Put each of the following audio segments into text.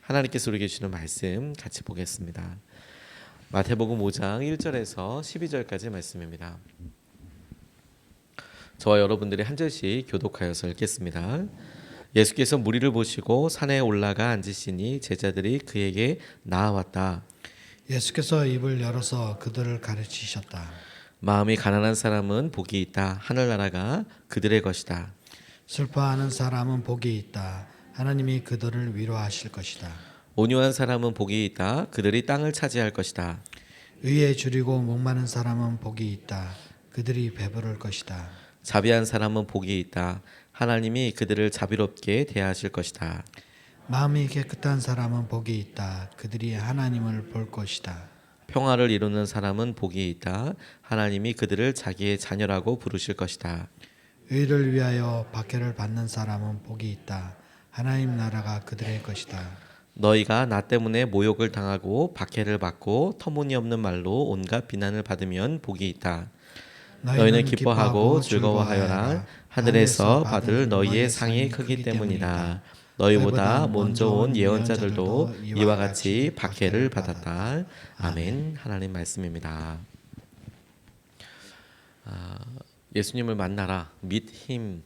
하나님께서 우리에게 주시는 말씀 같이 보겠습니다. 마태복음 5장 1절에서 12절까지 말씀입니다. 저와 여러분들이 한 절씩 교독하여서 읽겠습니다. 예수께서 무리를 보시고 산에 올라가 앉으시니 제자들이 그에게 나아왔다. 예수께서 입을 열어서 그들을 가르치셨다. 마음이 가난한 사람은 복이 있다. 하늘나라가 그들의 것이다. 슬퍼하는 사람은 복이 있다. 하나님이 그들을 위로하실 것이다. 온유한 사람은 복이 있다. 그들이 땅을 차지할 것이다. 의에 줄이고 목마른 사람은 복이 있다. 그들이 배부를 것이다. 자비한 사람은 복이 있다. 하나님이 그들을 자비롭게 대하실 것이다. 마음이 깨끗한 사람은 복이 있다. 그들이 하나님을 볼 것이다. 평화를 이루는 사람은 복이 있다. 하나님이 그들을 자기의 자녀라고 부르실 것이다. 의를 위하여 박해를 받는 사람은 복이 있다. 하나님 나라가 그들의 것이다. 너희가 나 때문에 모욕을 당하고 박해를 받고 터무니없는 말로 온갖 비난을 받으면 복이 있다. 너희는 기뻐하고 즐거워하여라. 하늘에서 받을 너희의 상이 크기 때문이다. 너희보다 먼저 온 예언자들도 이와 같이 박해를 받았다. 아멘. 하나님 말씀입니다. 예수님을 만나라. Meet him.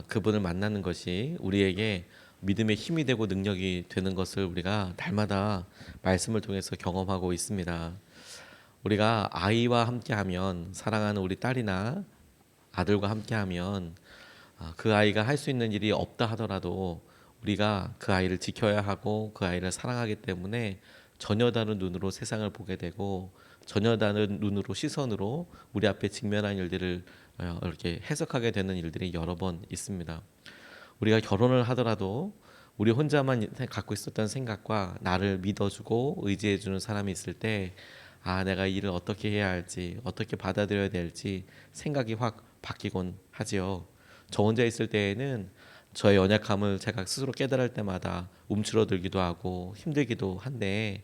그분을 만나는 것이 우리에게 믿음의 힘이 되고 능력이 되는 것을 우리가 날마다 말씀을 통해서 경험하고 있습니다. 우리가 아이와 함께하면, 사랑하는 우리 딸이나 아들과 함께하면 그 아이가 할 수 있는 일이 없다 하더라도 우리가 그 아이를 지켜야 하고 그 아이를 사랑하기 때문에 전혀 다른 눈으로 세상을 보게 되고 전혀 다른 눈으로, 시선으로 우리 앞에 직면한 일들을 이렇게 해석하게 되는 일들이 여러 번 있습니다. 우리가 결혼을 하더라도 우리 혼자만 갖고 있었던 생각과 나를 믿어주고 의지해주는 사람이 있을 때 내가 일을 어떻게 해야 할지, 어떻게 받아들여야 될지 생각이 확 바뀌곤 하지요. 저 혼자 있을 때에는 저의 연약함을 제가 스스로 깨달을 때마다 움츠러들기도 하고 힘들기도 한데,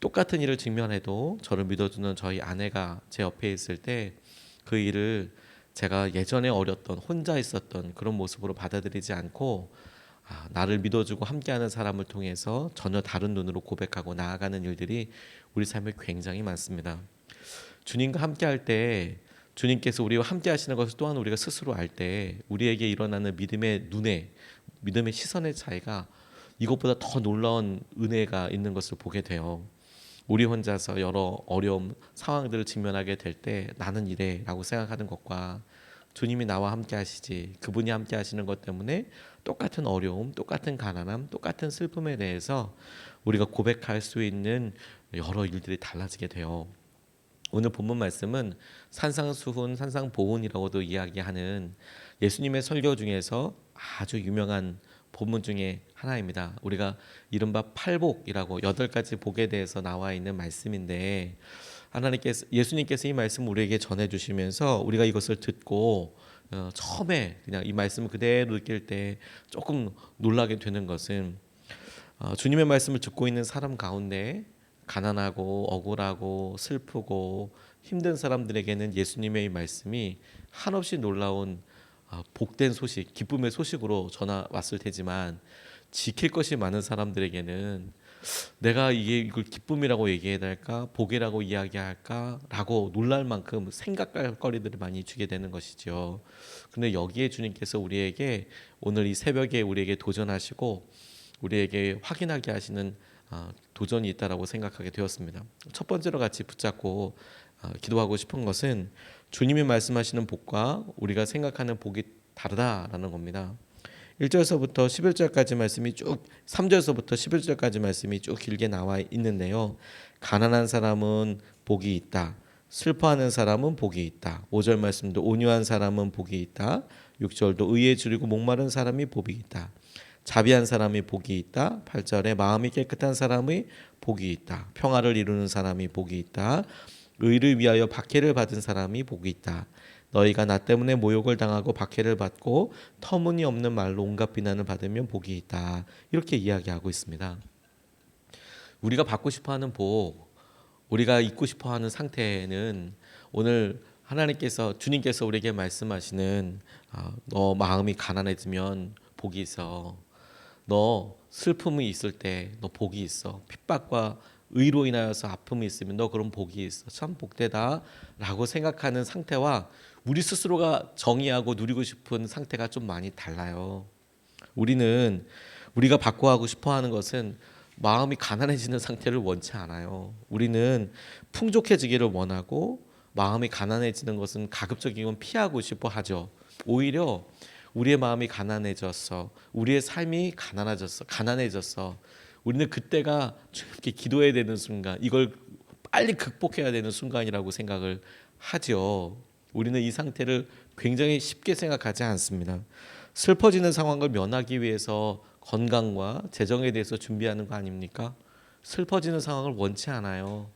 똑같은 일을 직면해도 저를 믿어주는 저희 아내가 제 옆에 있을 때 그 일을 제가 예전에 어렸던, 혼자 있었던 그런 모습으로 받아들이지 않고 나를 믿어주고 함께하는 사람을 통해서 전혀 다른 눈으로 고백하고 나아가는 일들이 우리 삶에 굉장히 많습니다. 주님과 함께할 때, 주님께서 우리와 함께하시는 것을 또한 우리가 스스로 알 때 우리에게 일어나는 믿음의 눈에, 믿음의 시선의 차이가 이것보다 더 놀라운 은혜가 있는 것을 보게 돼요. 우리 혼자서 여러 어려움 상황들을 직면하게 될 때 나는 이래 라고 생각하는 것과 주님이 나와 함께 하시지, 그분이 함께 하시는 것 때문에 똑같은 어려움, 똑같은 가난함, 똑같은 슬픔에 대해서 우리가 고백할 수 있는 여러 일들이 달라지게 돼요. 오늘 본문 말씀은 산상수훈, 산상보훈이라고도 이야기하는 예수님의 설교 중에서 아주 유명한 본문 중에 하나입니다. 우리가 이른바 팔복이라고 8가지 복에 대해서 나와 있는 말씀인데, 예수님께서 이 말씀을 우리에게 전해주시면서 우리가 이것을 듣고 처음에 그냥 이 말씀을 그대로 느낄 때 조금 놀라게 되는 것은, 주님의 말씀을 듣고 있는 사람 가운데 가난하고 억울하고 슬프고 힘든 사람들에게는 예수님의 이 말씀이 한없이 놀라운 복된 소식, 기쁨의 소식으로 전화 왔을 테지만, 지킬 것이 많은 사람들에게는 내가 이걸 기쁨이라고 얘기해야 될까, 복이라고 이야기할까라고 놀랄 만큼 생각할 거리들을 많이 주게 되는 것이죠. 그런데 여기에 주님께서 우리에게 오늘 이 새벽에 우리에게 도전하시고 우리에게 확인하게 하시는 도전이 있다라고 생각하게 되었습니다. 첫 번째로 같이 붙잡고 기도하고 싶은 것은, 주님이 말씀하시는 복과 우리가 생각하는 복이 다르다라는 겁니다. 1절서부터 11절까지 말씀이 쭉, 3절서부터 11절까지 말씀이 쭉 길게 나와 있는데요. 가난한 사람은 복이 있다. 슬퍼하는 사람은 복이 있다. 5절 말씀도 온유한 사람은 복이 있다. 6절도 의에 줄이고 목마른 사람이 복이 있다. 자비한 사람이 복이 있다. 8절에 마음이 깨끗한 사람이 복이 있다. 평화를 이루는 사람이 복이 있다. 의를 위하여 박해를 받은 사람이 복이 있다. 너희가 나 때문에 모욕을 당하고 박해를 받고 터무니없는 말로 온갖 비난을 받으면 복이 있다. 이렇게 이야기하고 있습니다. 우리가 받고 싶어하는 복, 우리가 있고 싶어하는 상태는 오늘 주님께서 우리에게 말씀하시는 너 마음이 가난해지면 복이 있어. 너 슬픔이 있을 때 너 복이 있어. 핍박과 의로 인하여서 아픔이 있으면 너 그런 복이 있어. 참 복되다라고 생각하는 상태와 우리 스스로가 정의하고 누리고 싶은 상태가 좀 많이 달라요. 우리가 바꿔하고 싶어하는 것은 마음이 가난해지는 상태를 원치 않아요. 우리는 풍족해지기를 원하고 마음이 가난해지는 것은 가급적이면 피하고 싶어 하죠. 오히려 우리의 마음이 가난해졌어. 우리의 삶이 가난해졌어. 우리는 그때가 주님께 기도해야 되는 순간, 이걸 빨리 극복해야 되는 순간이라고 생각을 하죠. 우리는 이 상태를 굉장히 쉽게 생각하지 않습니다. 슬퍼지는 상황을 면하기 위해서 건강과 재정에 대해서 준비하는 거 아닙니까? 슬퍼지는 상황을 원치 않아요.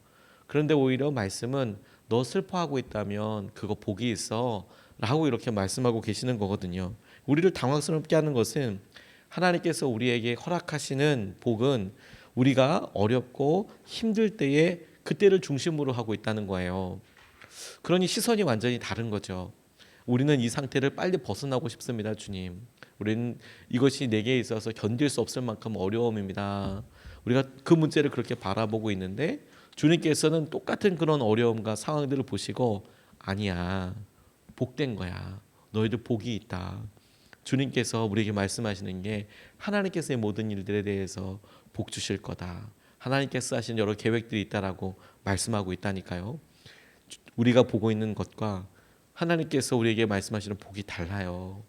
그런데 오히려 말씀은 너 슬퍼하고 있다면 그거 복이 있어 라고 이렇게 말씀하고 계시는 거거든요. 우리를 당황스럽게 하는 것은 하나님께서 우리에게 허락하시는 복은 우리가 어렵고 힘들 때에 그때를 중심으로 하고 있다는 거예요. 그러니 시선이 완전히 다른 거죠. 우리는 이 상태를 빨리 벗어나고 싶습니다, 주님. 우리는 이것이 내게 있어서 견딜 수 없을 만큼 어려움입니다. 우리가 그 문제를 그렇게 바라보고 있는데 주님께서는 똑같은 그런 어려움과 상황들을 보시고 아니야, 복된 거야. 너희들 복이 있다. 주님께서 우리에게 말씀하시는 게 하나님께서의 모든 일들에 대해서 복 주실 거다. 하나님께서 하신 여러 계획들이 있다라고 말씀하고 있다니까요. 우리가 보고 있는 것과 하나님께서 우리에게 말씀하시는 복이 달라요.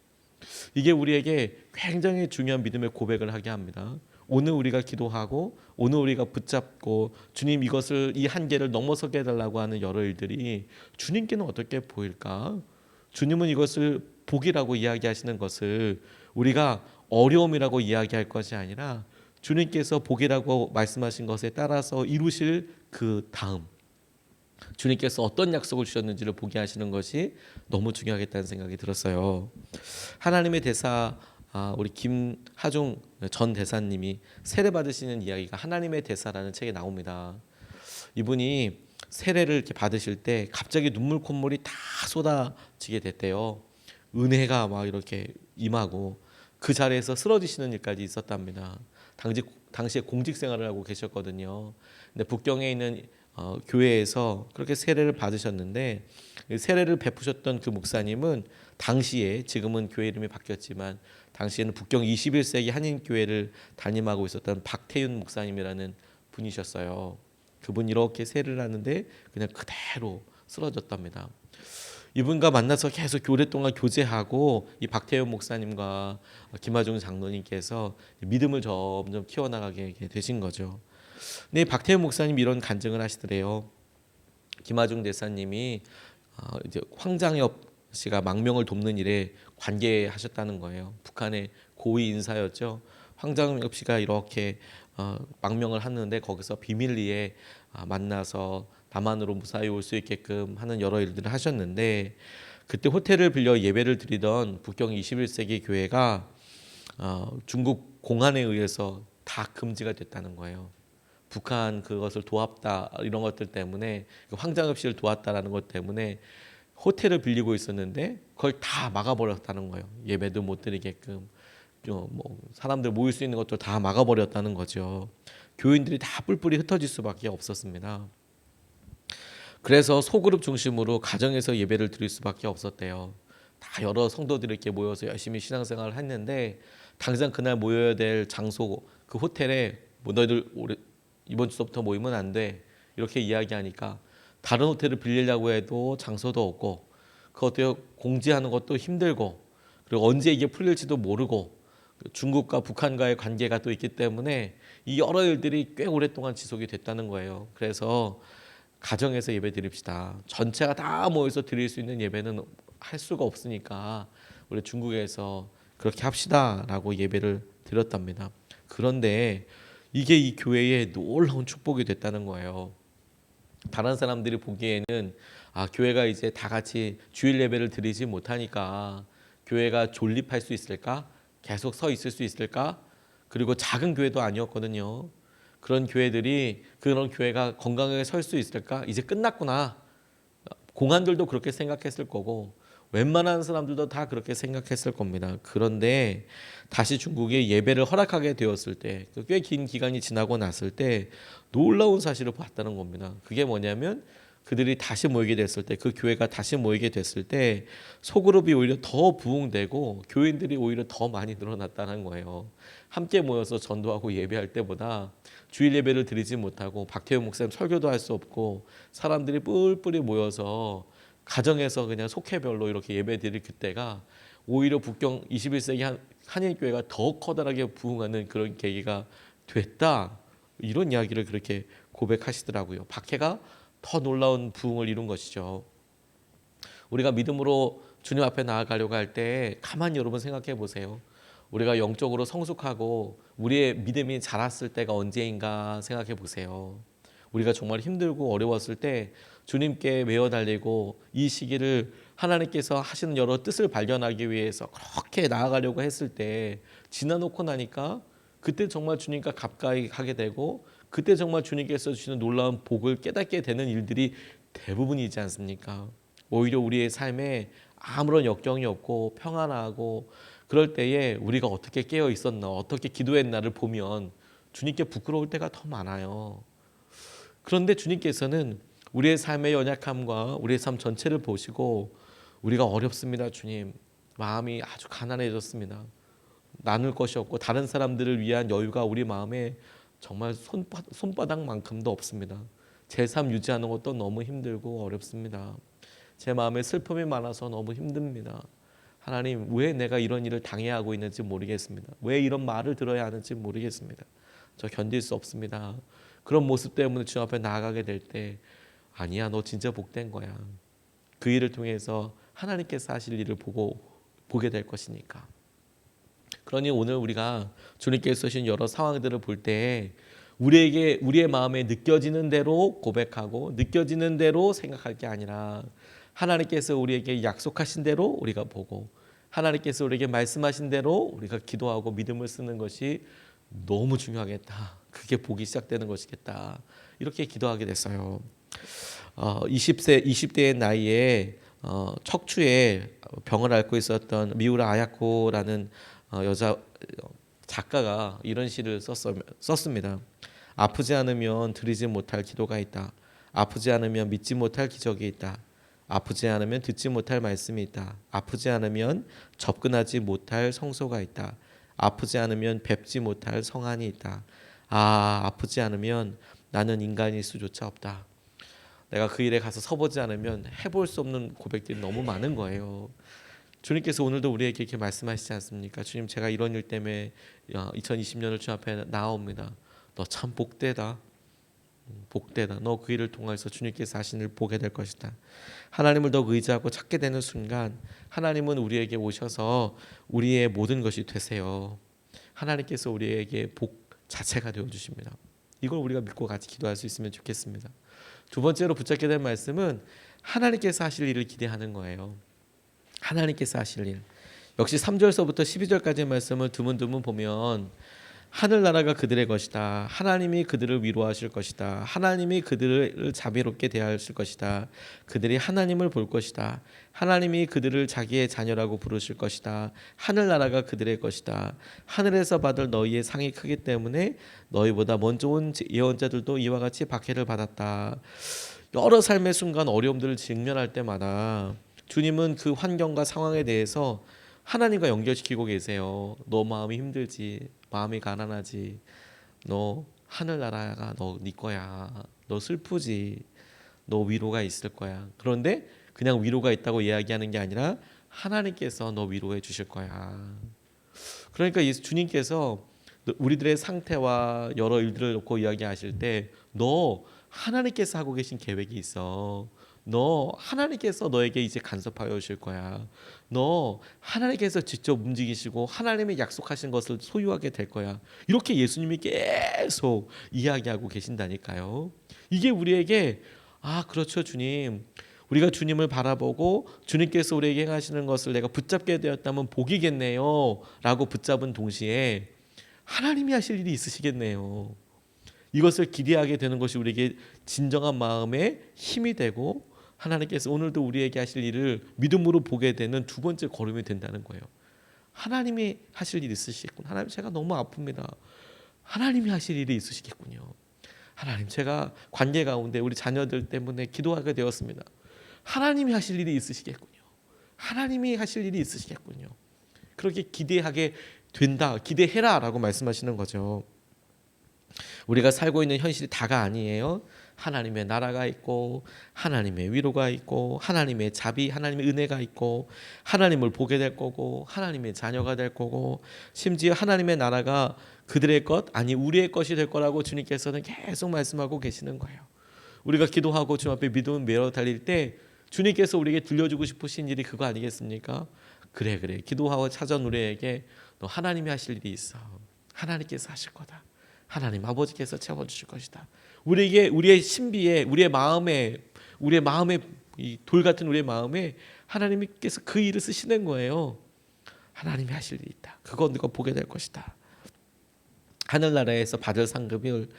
이게 우리에게 굉장히 중요한 믿음의 고백을 하게 합니다. 오늘 우리가 기도하고 오늘 우리가 붙잡고 주님 이것을 이 한계를 넘어서게 해달라고 하는 여러 일들이 주님께는 어떻게 보일까? 주님은 이것을 복이라고 이야기하시는 것을 우리가 어려움이라고 이야기할 것이 아니라 주님께서 복이라고 말씀하신 것에 따라서 이루실 그 다음 주님께서 어떤 약속을 주셨는지를 보게 하시는 것이 너무 중요하겠다는 생각이 들었어요. 하나님의 대사 우리 김하중 전 대사님이 세례 받으시는 이야기가 하나님의 대사라는 책에 나옵니다. 이분이 세례를 이렇게 받으실 때 갑자기 눈물 콧물이 다 쏟아지게 됐대요. 은혜가 막 이렇게 임하고 그 자리에서 쓰러지시는 일까지 있었답니다. 당시에 공직 생활을 하고 계셨거든요. 근데 북경에 있는 교회에서 그렇게 세례를 받으셨는데 세례를 베푸셨던 그 목사님은 당시에 지금은 교회 이름이 바뀌었지만 당시에는 북경 21세기 한인교회를 담임하고 있었던 박태윤 목사님이라는 분이셨어요. 그분 이렇게 세례를 하는데 그냥 그대로 쓰러졌답니다. 이분과 만나서 계속 오랫동안 교제하고 이 박태윤 목사님과 김하중 장로님께서 믿음을 점점 키워나가게 되신 거죠. 근데 박태윤 목사님 이런 간증을 하시더래요. 김하중 대사님이 이제 황장엽 씨가 망명을 돕는 일에 관계하셨다는 거예요. 북한의 고위 인사였죠. 황장엽 씨가 이렇게 망명을 하는데 거기서 비밀리에 만나서 남한으로 무사히 올 수 있게끔 하는 여러 일들을 하셨는데 그때 호텔을 빌려 예배를 드리던 북경 21세기 교회가 중국 공안에 의해서 다 금지가 됐다는 거예요. 북한 그것을 도왔다 이런 것들 때문에 황장엽 씨를 도왔다라는 것 때문에 호텔을 빌리고 있었는데 그걸 다 막아버렸다는 거예요. 예배도 못 드리게끔 뭐 사람들 모일 수 있는 것도 다 막아버렸다는 거죠. 교인들이 다 뿔뿔이 흩어질 수밖에 없었습니다. 그래서 소그룹 중심으로 가정에서 예배를 드릴 수밖에 없었대요. 다 여러 성도들이 이렇게 모여서 열심히 신앙생활을 했는데 당장 그날 모여야 될 장소 그 호텔에 뭐 너희들 이번 주부터 모이면 안 돼 이렇게 이야기하니까 다른 호텔을 빌리려고 해도 장소도 없고 그것도 공지하는 것도 힘들고 그리고 언제 이게 풀릴지도 모르고 중국과 북한과의 관계가 또 있기 때문에 이 여러 일들이 꽤 오랫동안 지속이 됐다는 거예요. 그래서 가정에서 예배 드립시다. 전체가 다 모여서 드릴 수 있는 예배는 할 수가 없으니까 우리 중국에서 그렇게 합시다라고 예배를 드렸답니다. 그런데 이게 이 교회의 놀라운 축복이 됐다는 거예요. 다른 사람들이 보기에는 교회가 이제 다 같이 주일 예배를 드리지 못하니까 교회가 존립할 수 있을까? 계속 서 있을 수 있을까? 그리고 작은 교회도 아니었거든요. 그런 교회가 건강하게 설 수 있을까? 이제 끝났구나. 공안들도 그렇게 생각했을 거고 웬만한 사람들도 다 그렇게 생각했을 겁니다. 그런데 다시 중국에 예배를 허락하게 되었을 때, 꽤 긴 기간이 지나고 났을 때 놀라운 사실을 봤다는 겁니다. 그게 뭐냐면 그들이 다시 모이게 됐을 때, 그 교회가 다시 모이게 됐을 때 소그룹이 오히려 더 부흥되고 교인들이 오히려 더 많이 늘어났다는 거예요. 함께 모여서 전도하고 예배할 때보다 주일 예배를 드리지 못하고 박태우 목사님 설교도 할 수 없고 사람들이 뿔뿔이 모여서 가정에서 그냥 속회별로 이렇게 예배 드릴 그때가 오히려 북경 21세기 한인교회가 더 커다랗게 부흥하는 그런 계기가 됐다. 이런 이야기를 그렇게 고백하시더라고요. 박해가 더 놀라운 부흥을 이룬 것이죠. 우리가 믿음으로 주님 앞에 나아가려고 할 때 가만히 여러분 생각해 보세요. 우리가 영적으로 성숙하고 우리의 믿음이 자랐을 때가 언제인가 생각해 보세요. 우리가 정말 힘들고 어려웠을 때 주님께 메어 달리고 이 시기를 하나님께서 하시는 여러 뜻을 발견하기 위해서 그렇게 나아가려고 했을 때 지나놓고 나니까 그때 정말 주님과 가까이 하게 되고 그때 정말 주님께서 주시는 놀라운 복을 깨닫게 되는 일들이 대부분이지 않습니까? 오히려 우리의 삶에 아무런 역경이 없고 평안하고 그럴 때에 우리가 어떻게 깨어 있었나, 어떻게 기도했나를 보면 주님께 부끄러울 때가 더 많아요. 그런데 주님께서는 우리의 삶의 연약함과 우리의 삶 전체를 보시고 우리가 어렵습니다, 주님. 마음이 아주 가난해졌습니다. 나눌 것이 없고 다른 사람들을 위한 여유가 우리 마음에 정말 손바닥만큼도 없습니다. 제 삶 유지하는 것도 너무 힘들고 어렵습니다. 제 마음에 슬픔이 많아서 너무 힘듭니다. 하나님, 왜 내가 이런 일을 당해야 하고 있는지 모르겠습니다. 왜 이런 말을 들어야 하는지 모르겠습니다. 저 견딜 수 없습니다. 그런 모습 때문에 주 앞에 나아가게 될 때 아니야, 너 진짜 복된 거야. 그 일을 통해서 하나님께서 하실 일을 보게 될 것이니까. 그러니 오늘 우리가 주님께서 주신 여러 상황들을 볼 때 우리에게 우리의 마음에 느껴지는 대로 고백하고 느껴지는 대로 생각할 게 아니라 하나님께서 우리에게 약속하신 대로 우리가 보고 하나님께서 우리에게 말씀하신 대로 우리가 기도하고 믿음을 쓰는 것이 너무 중요하겠다. 그게 복이 시작되는 것이겠다. 이렇게 기도하게 됐어요. 20대의 나이에 척추에 병을 앓고 있었던 미우라 아야코라는 여자 작가가 이런 시를 썼습니다. 아프지 않으면 드리지 못할 기도가 있다. 아프지 않으면 믿지 못할 기적이 있다. 아프지 않으면 듣지 못할 말씀이 있다. 아프지 않으면 접근하지 못할 성소가 있다. 아프지 않으면 뵙지 못할 성안이 있다. 아프지 않으면 나는 인간일 수조차 없다. 내가 그 일에 가서 서보지 않으면 해볼 수 없는 고백들이 너무 많은 거예요. 주님께서 오늘도 우리에게 이렇게 말씀하시지 않습니까? 주님, 제가 이런 일 때문에 2020년을 주 앞에 나옵니다. 너 참 복되다. 복되다. 너 그 일을 통해서 주님께서 하신 일 보게 될 것이다. 하나님을 더 의지하고 찾게 되는 순간 하나님은 우리에게 오셔서 우리의 모든 것이 되세요. 하나님께서 우리에게 복 자체가 되어주십니다. 이걸 우리가 믿고 같이 기도할 수 있으면 좋겠습니다. 두 번째로 붙잡게 된 말씀은 하나님께서 하실 일을 기대하는 거예요. 하나님께서 하실 일. 역시 3절서부터 12절까지의 말씀을 드문드문 보면 하늘나라가 그들의 것이다. 하나님이 그들을 위로하실 것이다. 하나님이 그들을 자비롭게 대하실 것이다. 그들이 하나님을 볼 것이다. 하나님이 그들을 자기의 자녀라고 부르실 것이다. 하늘나라가 그들의 것이다. 하늘에서 받을 너희의 상이 크기 때문에 너희보다 먼저 온 예언자들도 이와 같이 박해를 받았다. 여러 삶의 순간 어려움들을 직면할 때마다 주님은 그 환경과 상황에 대해서 하나님과 연결시키고 계세요. 너 마음이 힘들지, 마음이 가난하지, 너 하늘나라가 네 거야. 너 슬프지, 너 위로가 있을 거야. 그런데 그냥 위로가 있다고 이야기하는 게 아니라 하나님께서 너 위로해 주실 거야. 그러니까 주님께서 우리들의 상태와 여러 일들을 놓고 이야기하실 때 너 하나님께서 하고 계신 계획이 있어. 너 하나님께서 너에게 이제 간섭하여 오실 거야. 너 하나님께서 직접 움직이시고 하나님이 약속하신 것을 소유하게 될 거야. 이렇게 예수님이 계속 이야기하고 계신다니까요. 이게 우리에게 그렇죠, 주님. 우리가 주님을 바라보고 주님께서 우리에게 행하시는 것을 내가 붙잡게 되었다면 복이겠네요 라고 붙잡은 동시에 하나님이 하실 일이 있으시겠네요. 이것을 기대하게 되는 것이 우리에게 진정한 마음의 힘이 되고 하나님께서 오늘도 우리에게 하실 일을 믿음으로 보게 되는 두 번째 걸음이 된다는 거예요. 하나님이 하실 일이 있으시겠군. 하나님 제가 너무 아픕니다. 하나님이 하실 일이 있으시겠군요. 하나님 제가 관계 가운데 우리 자녀들 때문에 기도하게 되었습니다. 하나님이 하실 일이 있으시겠군요. 하나님이 하실 일이 있으시겠군요. 그렇게 기대하게 된다. 기대해라 라고 말씀하시는 거죠. 우리가 살고 있는 현실이 다가 아니에요. 하나님의 나라가 있고 하나님의 위로가 있고 하나님의 자비, 하나님의 은혜가 있고 하나님을 보게 될 거고 하나님의 자녀가 될 거고 심지어 하나님의 나라가 그들의 것 아니 우리의 것이 될 거라고 주님께서는 계속 말씀하고 계시는 거예요. 우리가 기도하고 주님 앞에 믿음을 메어 달릴 때 주님께서 우리에게 들려주고 싶으신 일이 그거 아니겠습니까? 그래 기도하고 찾아온 우리에게 너 하나님이 하실 일이 있어. 하나님께서 하실 거다. 하나님 아버지께서 채워주실 것이다. 우리에게 우리의 신비에 우리의 마음에 이 돌 같은 우리의 마음에 하나님께서 그 일을 쓰시는 거예요. 하나님이 하실 일이 있다. 그거 너가 보게 될 것이다. 하늘나라에서 받을 상급을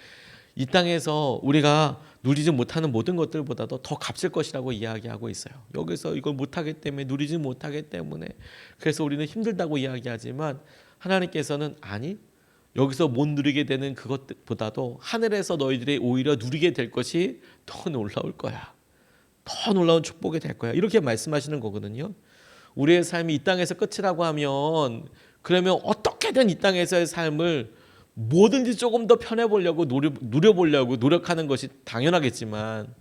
이 땅에서 우리가 누리지 못하는 모든 것들보다도 더 값질 것이라고 이야기하고 있어요. 여기서 이걸 못하기 때문에 누리지 못하기 때문에 그래서 우리는 힘들다고 이야기하지만 하나님께서는 아니 여기서 못 누리게 되는 그것보다도 하늘에서 너희들이 오히려 누리게 될 것이 더 놀라울 거야. 더 놀라운 축복이 될 거야. 이렇게 말씀하시는 거거든요. 우리의 삶이 이 땅에서 끝이라고 하면 그러면 어떻게든 이 땅에서의 삶을 뭐든지 조금 더 편해보려고 누려보려고 노력하는 것이 당연하겠지만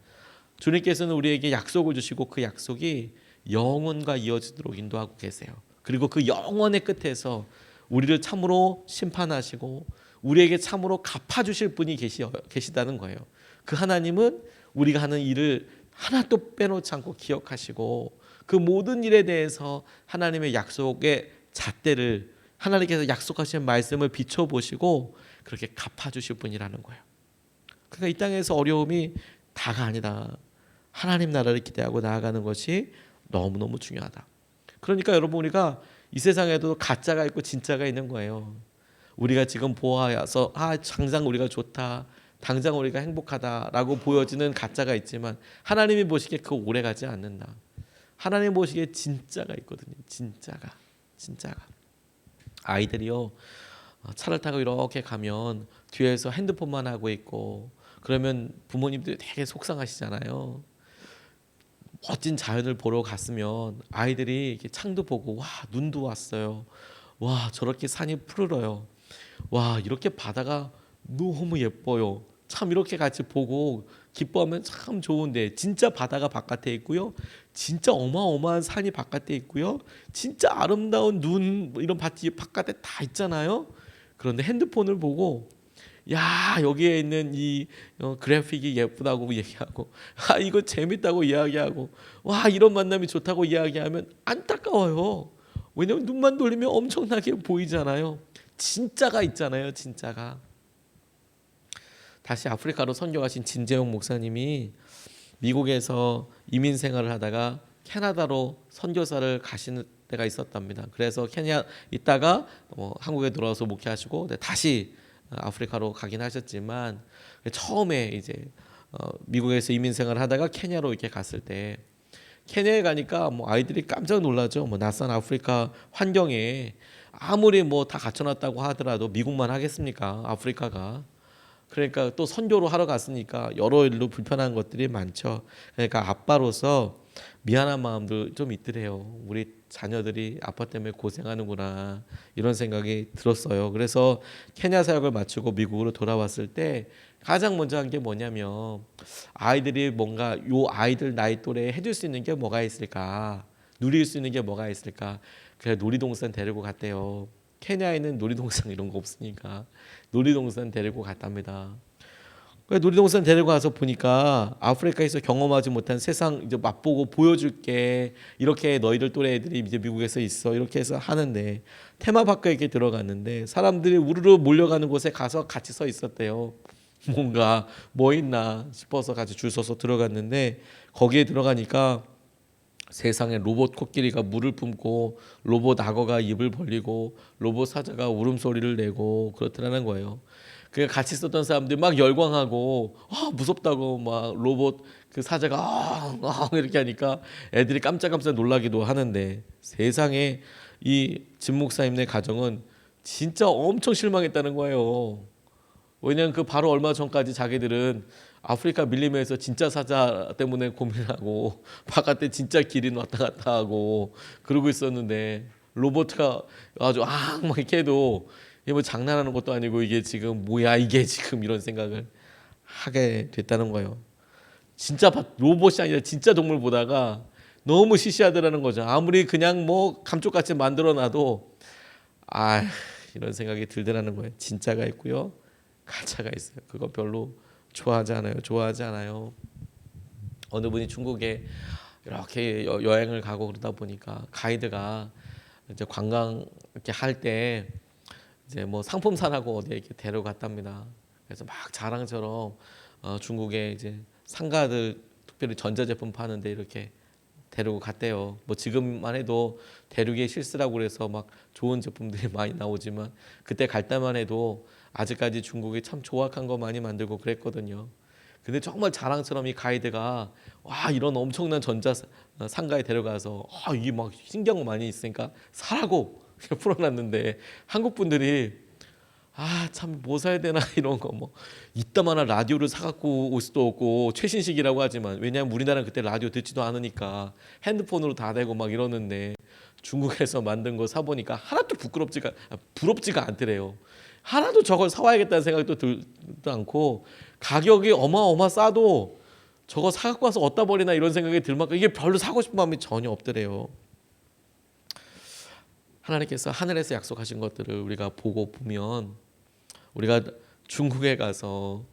주님께서는 우리에게 약속을 주시고 그 약속이 영원과 이어지도록 인도하고 계세요. 그리고 그 영원의 끝에서 우리를 참으로 심판하시고 우리에게 참으로 갚아주실 분이 계시다는 거예요. 그 하나님은 우리가 하는 일을 하나도 빼놓지 않고 기억하시고 그 모든 일에 대해서 하나님의 약속의 잣대를 하나님께서 약속하신 말씀을 비춰보시고 그렇게 갚아주실 분이라는 거예요. 그러니까 이 땅에서 어려움이 다가 아니다. 하나님 나라를 기대하고 나아가는 것이 너무너무 중요하다. 그러니까 여러분 우리가 이 세상에도 가짜가 있고 진짜가 있는 거예요. 우리가 지금 보아서 당장 우리가 좋다. 당장 우리가 행복하다라고 보여지는 가짜가 있지만 하나님이 보시기에 그거 오래가지 않는다. 하나님 보시기에 진짜가 있거든요. 진짜가. 아이들이요. 차를 타고 이렇게 가면 뒤에서 핸드폰만 하고 있고 그러면 부모님들이 되게 속상하시잖아요. 멋진 자연을 보러 갔으면 아이들이 이렇게 창도 보고 와 눈도 왔어요. 와 저렇게 산이 푸르러요. 와 이렇게 바다가 너무 예뻐요. 참 이렇게 같이 보고 기뻐하면 참 좋은데 진짜 바다가 바깥에 있고요. 진짜 어마어마한 산이 바깥에 있고요. 진짜 아름다운 눈 이런 밭이 바깥에 다 있잖아요. 그런데 핸드폰을 보고 야 여기에 있는 이 그래픽이 예쁘다고 얘기하고 이거 재밌다고 이야기하고 와 이런 만남이 좋다고 이야기하면 안타까워요. 왜냐하면 눈만 돌리면 엄청나게 보이잖아요. 진짜가 있잖아요. 진짜가. 다시 아프리카로 선교하신 진재용 목사님이 미국에서 이민 생활을 하다가 캐나다로 선교사를 가시는 때가 있었답니다. 그래서 케냐 있다가 한국에 돌아와서 목회하시고 다시 아프리카로 가긴 하셨지만 처음에 이제 미국에서 이민 생활을 하다가 케냐로 이렇게 갔을 때 케냐에 가니까 아이들이 깜짝 놀라죠. 낯선 아프리카 환경에 아무리 다 갖춰놨다고 하더라도 미국만 하겠습니까? 아프리카가. 그러니까 또 선교로 하러 갔으니까 여러 일로 불편한 것들이 많죠. 그러니까 아빠로서 미안한 마음도 좀 있더래요. 우리 자녀들이 아빠 때문에 고생하는구나 이런 생각이 들었어요. 그래서 케냐 사역을 마치고 미국으로 돌아왔을 때 가장 먼저 한 게 뭐냐면 아이들이 뭔가 요 아이들 나이 또래에 해줄 수 있는 게 뭐가 있을까, 누릴 수 있는 게 뭐가 있을까. 그래서 놀이동산 데리고 갔대요. 케냐에는 놀이동산 이런 거 없으니까 놀이동산 데리고 갔답니다. 놀이동산 데리고 가서 보니까 아프리카에서 경험하지 못한 세상 이제 맛보고 보여줄게. 이렇게 너희들 또래 애들이 이제 미국에서 있어. 이렇게 해서 하는데 테마파크에 이렇게 들어갔는데 사람들이 우르르 몰려가는 곳에 가서 같이 서 있었대요. 뭔가 뭐 있나 싶어서 같이 줄 서서 들어갔는데 거기에 들어가니까 세상에 로봇 코끼리가 물을 뿜고 로봇 악어가 입을 벌리고 로봇 사자가 울음소리를 내고 그렇더라는 거예요. 그 같이 있었던 사람들이 막 열광하고 무섭다고 막 로봇 그 사자가 이렇게 하니까 애들이 깜짝깜짝 놀라기도 하는데 세상에 이 진 목사님네 가정은 진짜 엄청 실망했다는 거예요. 왜냐면 그 바로 얼마 전까지 자기들은 아프리카 밀림에서 진짜 사자 때문에 고민하고 바깥에 진짜 기린 왔다 갔다 하고 그러고 있었는데 로봇가 아주 막 이렇게 해도 이게 뭐 장난하는 것도 아니고 이게 지금 뭐야 이게 지금 이런 생각을 하게 됐다는 거예요. 진짜 로봇이 아니라 진짜 동물 보다가 너무 시시하더라는 거죠. 아무리 그냥 뭐 감쪽같이 만들어놔도 이런 생각이 들더라는 거예요. 진짜가 있고요, 가짜가 있어요. 그거 별로 좋아하지 않아요. 어느 분이 중국에 이렇게 여행을 가고 그러다 보니까 가이드가 이제 관광 이렇게 할 때 이제 뭐 상품 사라고 어디에 이렇게 데려갔답니다. 그래서 막 자랑처럼 중국에 이제 상가들 특별히 전자제품 파는데 이렇게 데리고 갔대요. 뭐 지금만 해도 대륙의 실수라고 그래서 막 좋은 제품들이 많이 나오지만 그때 갈 때만 해도 아직까지 중국이 참 조악한 거 많이 만들고 그랬거든요. 근데 정말 자랑처럼 이 가이드가 이런 엄청난 전자 상가에 데려가서 이게 막 신기한 거 많이 있으니까 사라고 풀어놨는데 한국 분들이 참 뭐 사야 되나 이런 거 뭐 이따만한 라디오를 사갖고 올 수도 없고 최신식이라고 하지만 왜냐하면 우리나라는 그때 라디오 듣지도 않으니까 핸드폰으로 다 되고 막 이러는데 중국에서 만든 거 사보니까 하나도 부럽지가 않더래요. 하나도 저걸 사와야겠다는 생각도 들지도 않고 가격이 어마어마 싸도 저거 사갖고 와서 어디다 버리나 이런 생각이 들 만큼 이게 별로 사고 싶은 마음이 전혀 없더래요. 하나님께서 하늘에서 약속하신 것들을 우리가 보고 보면 우리가 중국에 가서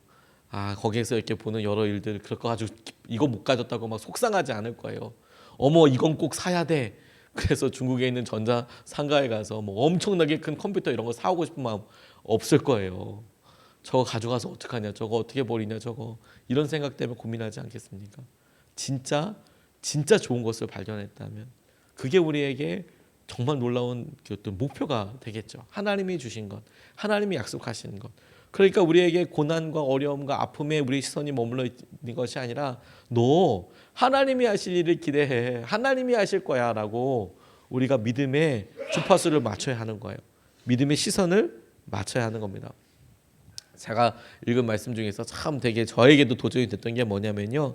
거기에서 이렇게 보는 여러 일들 그럴 거 가지고 이거 못 가졌다고 막 속상하지 않을 거예요. 어머 이건 꼭 사야 돼. 그래서 중국에 있는 전자 상가에 가서 뭐 엄청나게 큰 컴퓨터 이런 거 사오고 싶은 마음 없을 거예요. 저거 가져가서 어떡하냐, 저거 어떻게 버리냐, 저거 이런 생각 때문에 고민하지 않겠습니까? 진짜 좋은 것을 발견했다면 그게 우리에게 정말 놀라운 어떤 목표가 되겠죠. 하나님이 주신 것, 하나님이 약속하신 것. 그러니까 우리에게 고난과 어려움과 아픔에 우리 시선이 머물러 있는 것이 아니라 너 하나님이 하실 일을 기대해. 하나님이 하실 거야 라고 우리가 믿음의 주파수를 맞춰야 하는 거예요. 믿음의 시선을 맞춰야 하는 겁니다. 제가 읽은 말씀 중에서 참 되게 저에게도 도전이 됐던 게 뭐냐면요.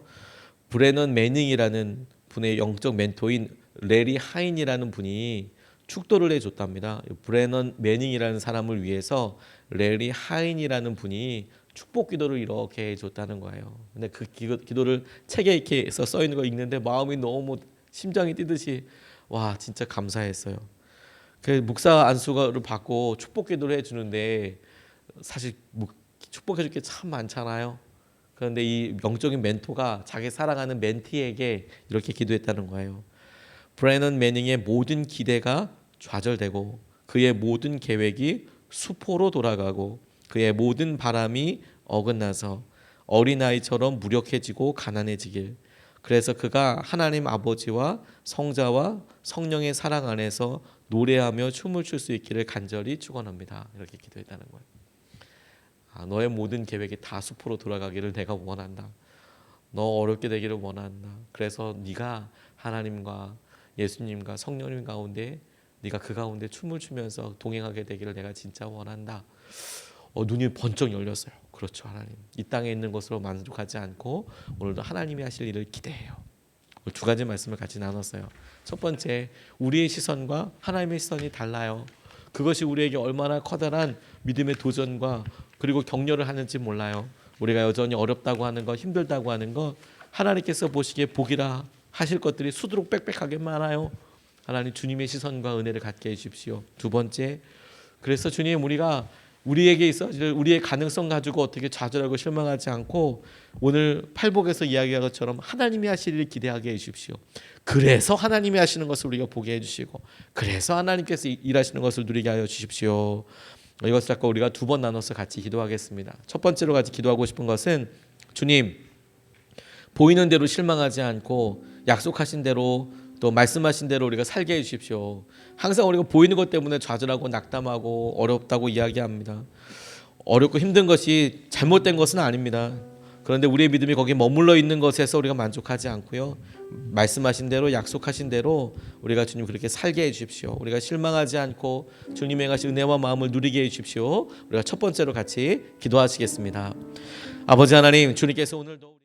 브래넌 매닝이라는 분의 영적 멘토인 레리 하인이라는 분이 축도를 해줬답니다. 브래넌 매닝이라는 사람을 위해서 레리 하인이라는 분이 축복 기도를 이렇게 해줬다는 거예요. 근데 그 기도를 책에 이렇게 써 있는 거 읽는데 마음이 너무 심장이 뛰듯이 진짜 감사했어요. 그 목사 안수를 받고 축복 기도를 해주는데 사실 축복해줄 게 참 많잖아요. 그런데 이 영적인 멘토가 자기 사랑하는 멘티에게 이렇게 기도했다는 거예요. 브래넌 매닝의 모든 기대가 좌절되고 그의 모든 계획이 수포로 돌아가고 그의 모든 바람이 어긋나서 어린아이처럼 무력해지고 가난해지길. 그래서 그가 하나님 아버지와 성자와 성령의 사랑 안에서 노래하며 춤을 출 수 있기를 간절히 축원합니다. 이렇게 기도했다는 거예요. 너의 모든 계획이 다 수포로 돌아가기를 내가 원한다. 너 어렵게 되기를 원한다. 그래서 네가 하나님과 예수님과 성령님 가운데 네가 그 가운데 춤을 추면서 동행하게 되기를 내가 진짜 원한다. 눈이 번쩍 열렸어요. 그렇죠, 하나님. 이 땅에 있는 것으로 만족하지 않고 오늘도 하나님이 하실 일을 기대해요. 두 가지 말씀을 같이 나눴어요. 첫 번째, 우리의 시선과 하나님의 시선이 달라요. 그것이 우리에게 얼마나 커다란 믿음의 도전과 그리고 격려를 하는지 몰라요. 우리가 여전히 어렵다고 하는 것, 힘들다고 하는 것, 하나님께서 보시기에 복이라 하실 것들이 수두룩 빽빽하게 많아요. 하나님 주님의 시선과 은혜를 갖게 해주십시오. 두 번째, 그래서 주님 우리에게 있어 우리의 가능성 가지고 어떻게 좌절하고 실망하지 않고 오늘 팔복에서 이야기한 것처럼 하나님이 하실 일을 기대하게 해주십시오. 그래서 하나님이 하시는 것을 우리가 보게 해주시고 그래서 하나님께서 일하시는 것을 누리게 하여 주십시오. 이것을 아까 우리가 두 번 나눠서 같이 기도하겠습니다. 첫 번째로 같이 기도하고 싶은 것은 주님 보이는 대로 실망하지 않고 약속하신 대로 또 말씀하신 대로 우리가 살게 해주십시오. 항상 우리가 보이는 것 때문에 좌절하고 낙담하고 어렵다고 이야기합니다. 어렵고 힘든 것이 잘못된 것은 아닙니다. 그런데 우리의 믿음이 거기에 머물러 있는 것에서 우리가 만족하지 않고요. 말씀하신 대로 약속하신 대로 우리가 주님 그렇게 살게 해 주십시오. 우리가 실망하지 않고 주님의 행하신 은혜와 마음을 누리게 해 주십시오. 우리가 첫 번째로 같이 기도하시겠습니다. 아버지 하나님, 주님께서 오늘도